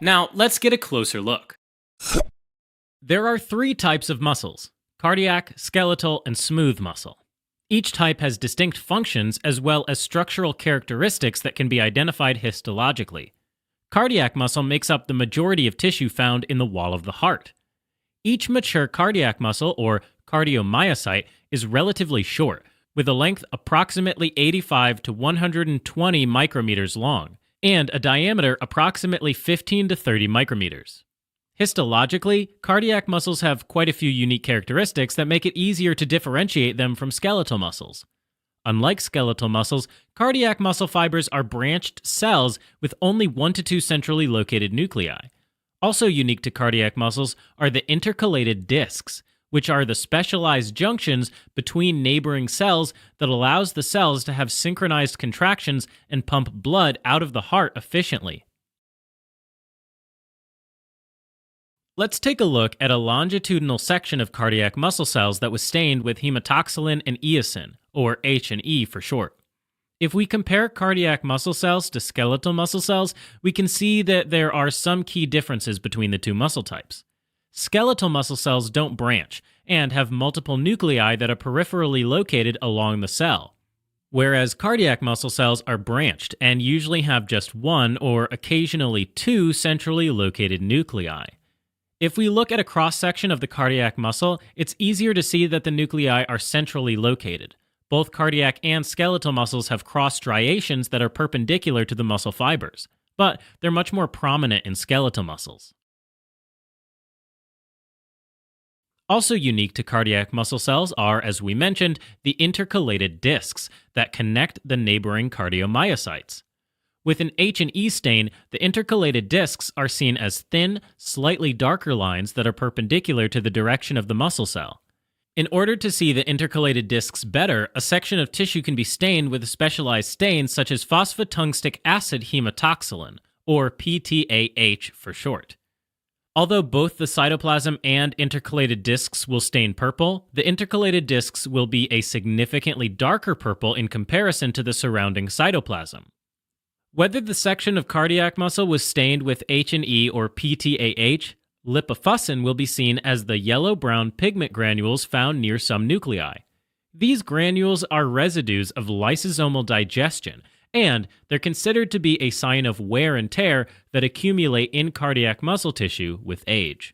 Now, let's get a closer look. There are three types of muscles: cardiac, skeletal, and smooth muscle. Each type has distinct functions as well as structural characteristics that can be identified histologically. Cardiac muscle makes up the majority of tissue found in the wall of the heart. Each mature cardiac muscle, or cardiomyocyte, is relatively short, with a length approximately 85 to 120 micrometers long, and a diameter approximately 15 to 30 micrometers. Histologically, cardiac muscles have quite a few unique characteristics that make it easier to differentiate them from skeletal muscles. Unlike skeletal muscles, cardiac muscle fibers are branched cells with only 1 to 2 centrally located nuclei. Also unique to cardiac muscles are the intercalated discs, which are the specialized junctions between neighboring cells that allows the cells to have synchronized contractions and pump blood out of the heart efficiently. Let's take a look at a longitudinal section of cardiac muscle cells that was stained with hematoxylin and eosin, or H&E for short. If we compare cardiac muscle cells to skeletal muscle cells, we can see that there are some key differences between the two muscle types. Skeletal muscle cells don't branch and have multiple nuclei that are peripherally located along the cell, whereas cardiac muscle cells are branched and usually have just one or occasionally two centrally located nuclei. If we look at a cross-section of the cardiac muscle, it's easier to see that the nuclei are centrally located. Both cardiac and skeletal muscles have cross striations that are perpendicular to the muscle fibers, but they're much more prominent in skeletal muscles. Also unique to cardiac muscle cells are, as we mentioned, the intercalated discs that connect the neighboring cardiomyocytes. With an H&E stain, the intercalated discs are seen as thin, slightly darker lines that are perpendicular to the direction of the muscle cell. In order to see the intercalated discs better, a section of tissue can be stained with a specialized stain such as phosphotungstic acid hematoxylin, or PTAH for short. Although both the cytoplasm and intercalated discs will stain purple, the intercalated discs will be a significantly darker purple in comparison to the surrounding cytoplasm. Whether the section of cardiac muscle was stained with H&E or PTAH, lipofuscin will be seen as the yellow-brown pigment granules found near some nuclei. These granules are residues of lysosomal digestion, and they're considered to be a sign of wear and tear that accumulate in cardiac muscle tissue with age.